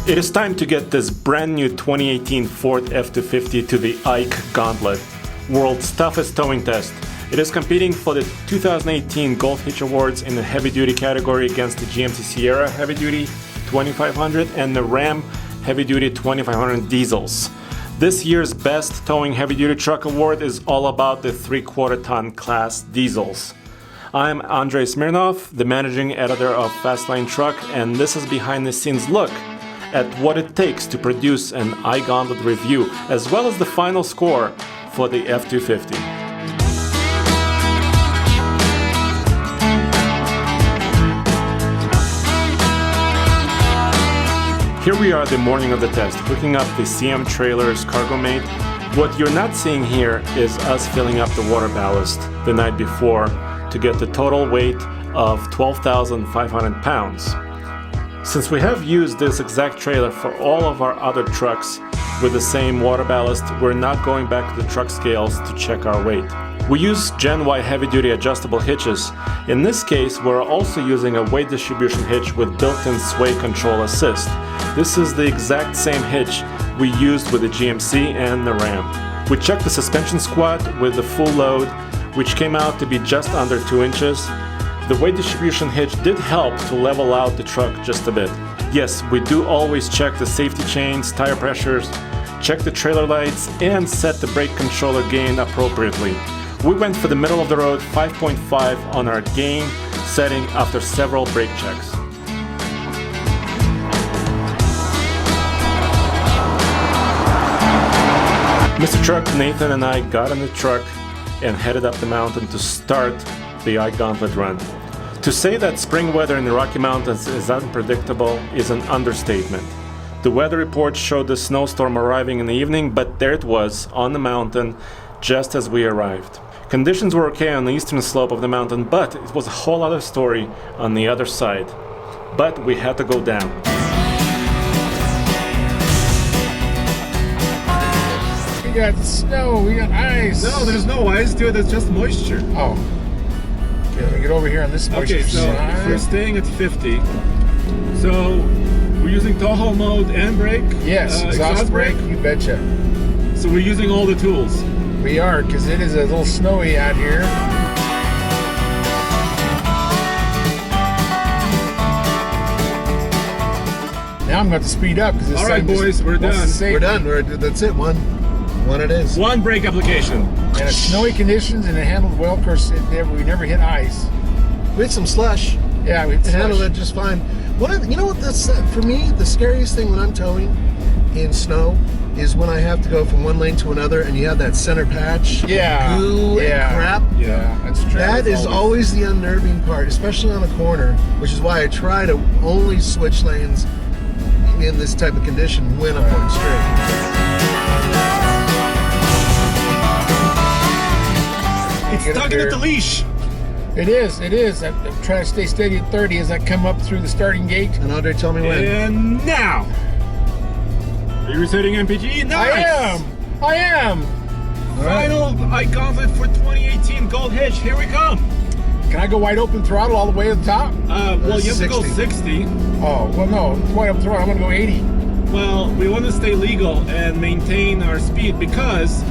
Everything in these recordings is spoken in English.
It is time to get this brand new 2018 Ford F-250 to the Ike Gauntlet, world's toughest towing test. It is competing for the 2018 Gold Hitch Awards in the heavy-duty category against the GMC Sierra Heavy-Duty 2500 and the Ram Heavy-Duty 2500 diesels. This year's Best Towing Heavy-Duty Truck Award is all about the 3/4 ton class diesels. I'm Andrei Smirnov, the managing editor of Fastlane Truck, and this is behind-the-scenes look at what it takes to produce an iGauntlet review, as well as the final score for the F-250. Here we are the morning of the test, hooking up the CM Trailer's cargo mate. What you're not seeing here is us filling up the water ballast the night before to get the total weight of 12,500 pounds. Since we have used this exact trailer for all of our other trucks with the same water ballast, we're not going back to the truck scales to check our weight. We use Gen Y heavy-duty adjustable hitches. In this case, we're also using a weight distribution hitch with built-in sway control assist. This is the exact same hitch we used with the GMC and the Ram. We checked the suspension squat with the full load, which came out to be just under 2 inches. The weight distribution hitch did help to level out the truck just a bit. Yes, we do always check the safety chains, tire pressures, check the trailer lights, and set the brake controller gain appropriately. We went for the middle of the road 5.5 on our gain setting after several brake checks. Mr. Truck, Nathan, and I got in the truck and headed up the mountain to start the iGauntlet run. To say that spring weather in the Rocky Mountains is unpredictable is an understatement. The weather report showed the snowstorm arriving in the evening, but there it was on the mountain just as we arrived. Conditions were okay on the eastern slope of the mountain, but it was a whole other story on the other side. But we had to go down. We got snow, we got ice. No, there's no ice to it, it's just moisture. Oh. Okay, let me get over here on this moisture side. We're staying at 50. So we're using Toho mode and brake? Yes, exhaust brake, you betcha. So we're using all the tools. We are, because it is a little snowy out here. Now I'm going to speed up because all right, boys, we're done. We're done. That's it. One it is. One brake application. And it's snowy conditions, and it handled well. Of course, we never hit ice. We had some slush. Yeah, we handled it just fine. You know what? That's for me the scariest thing when I'm towing in snow is when I have to go from one lane to another, and you have that center patch, goo and crap. Yeah, that's true. That is always the unnerving part, especially on a corner, which is why I try to only switch lanes in this type of condition when I'm going straight. It's tugging at the leash. It is. I'm trying to stay steady at 30 as I come up through the starting gate. And Andre, tell me when. And now. Are you resetting MPG? Nice. I am. Final iGauntlet for 2018 Gold Hitch. Here we come. Can I go wide open throttle all the way to the top? Well, you have to go 60. Oh, well, no. Wide open throttle. I'm going to go 80. Well, we want to stay legal and maintain our speed because,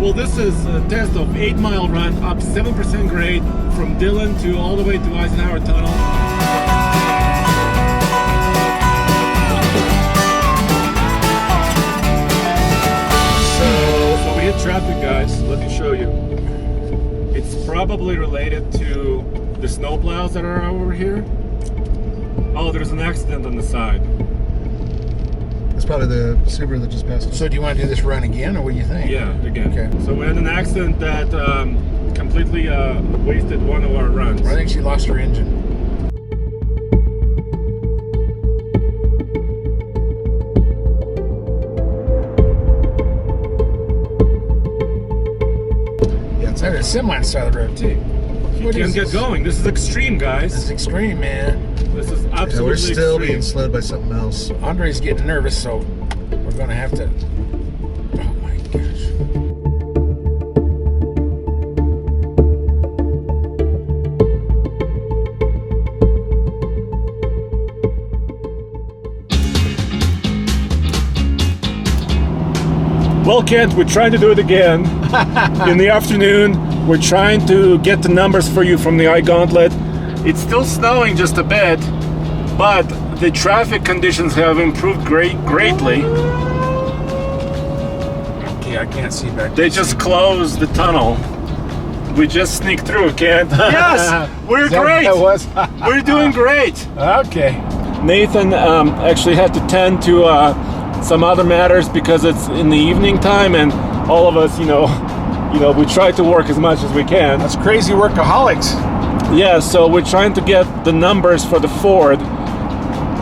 well, this is a test of 8-mile run up 7% grade from Dillon to all the way to Eisenhower Tunnel. So we hit traffic, guys. Let me show you. It's probably related to the snowplows that are over here. Oh, there's an accident on the side. It's probably the Subaru that just passed. So do you want to do this run again, or what do you think? Yeah, again. Okay. So we had an accident that completely wasted one of our runs. I think she lost her engine. Yeah, it's There's a semi on the side of the road too. You can get going. This is extreme, guys. This is extreme, man. This is absolutely we're still extreme. being slowed by something else. Andre's getting nervous, so we're going to have to... Oh my gosh. Well, Kent, we're trying to do it again in the afternoon. We're trying to get the numbers for you from the iGauntlet. It's still snowing just a bit, but the traffic conditions have improved greatly. Okay, I can't see back. They just closed the tunnel. We just sneaked through, Kent. Yes, we're great. We're doing great. Okay. Nathan actually had to tend to some other matters because it's in the evening time, and all of us, we try to work as much as we can. That's crazy workaholics. Yeah, so we're trying to get the numbers for the Ford,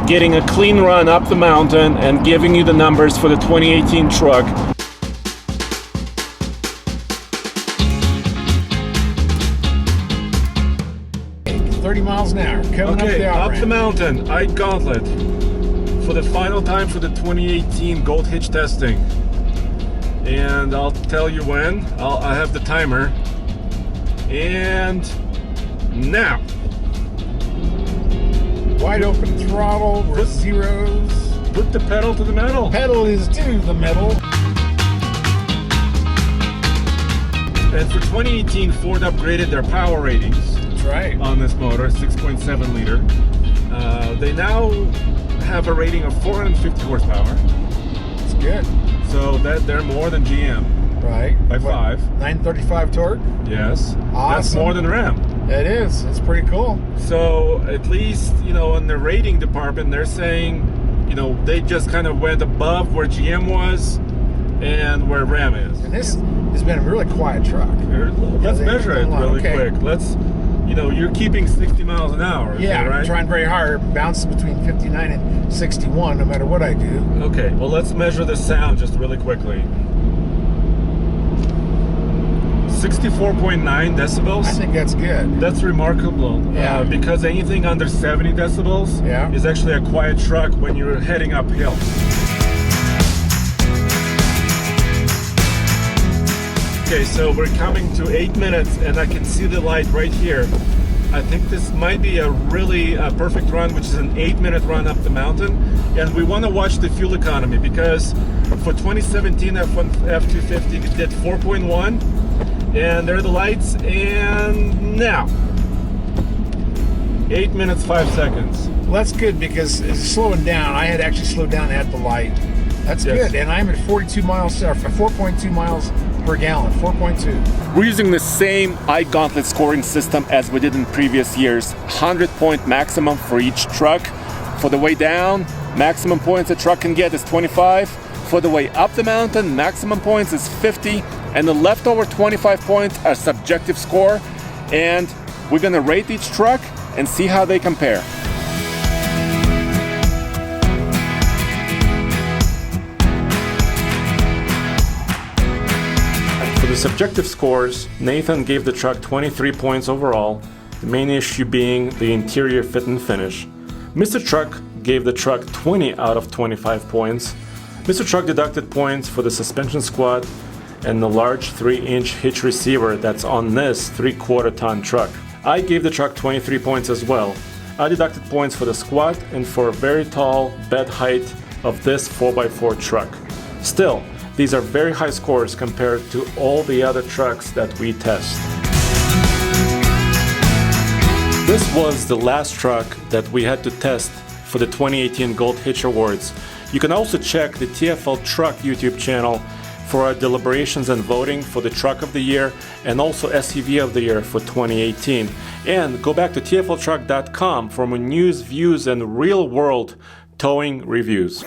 getting a clean run up the mountain, and giving you the numbers for the 2018 truck. Okay, 30 miles an hour, coming Okay, up the mountain, iGauntlet. For the final time for the 2018 Gold Hitch testing. And I'll tell you when. I have the timer. And now. Wide open throttle, we're zeros. Put the pedal to the metal. Pedal is to the metal. And for 2018, Ford upgraded their power ratings. That's right. On this motor, 6.7 liter. They now have a rating of 450 horsepower. That's good. So that they're more than GM. Right. By 5. 935 torque. Yes. Awesome. That's more than Ram. It is. It's pretty cool. So at least, in the rating department, they're saying, they just kind of went above where GM was and where Ram is. And this has been a really quiet truck. Let's measure it really quick. Let's, you're keeping 60 miles an hour. Yeah, right? I'm trying very hard, bouncing between 59 and 61 no matter what I do. Okay, well, let's measure the sound just really quickly. 64.9 decibels. I think that's good. That's remarkable. Yeah. Because anything under 70 decibels is actually a quiet truck when you're heading uphill. Okay, so we're coming to 8 minutes and I can see the light right here. I think this might be a really perfect run, which is an 8-minute run up the mountain. And we want to watch the fuel economy because for 2017 F-250 did 4.1. And there are the lights, and now 8 minutes 5 seconds. Well, that's good because it's slowing down. I had actually slowed down at the light. That's good, and I'm at 42 miles, 4.2 miles per gallon, 4.2. We're using the same iGauntlet scoring system as we did in previous years. 100-point maximum for each truck. For the way down, maximum points a truck can get is 25. For the way up the mountain, maximum points is 50. And the leftover 25 points are subjective score. And we're gonna rate each truck and see how they compare. For the subjective scores, Nathan gave the truck 23 points overall, the main issue being the interior fit and finish. Mr. Truck gave the truck 20 out of 25 points. Mr. Truck deducted points for the suspension squat and the large 3-inch hitch receiver that's on this 3/4 ton truck. I gave the truck 23 points as well. I deducted points for the squat and for a very tall bed height of this 4x4 truck. Still, these are very high scores compared to all the other trucks that we test. This was the last truck that we had to test for the 2018 Gold Hitch Awards. You can also check the TFL Truck YouTube channel for our deliberations and voting for the Truck of the Year and also SUV of the Year for 2018. And go back to tfltruck.com for more news, views, and real-world towing reviews.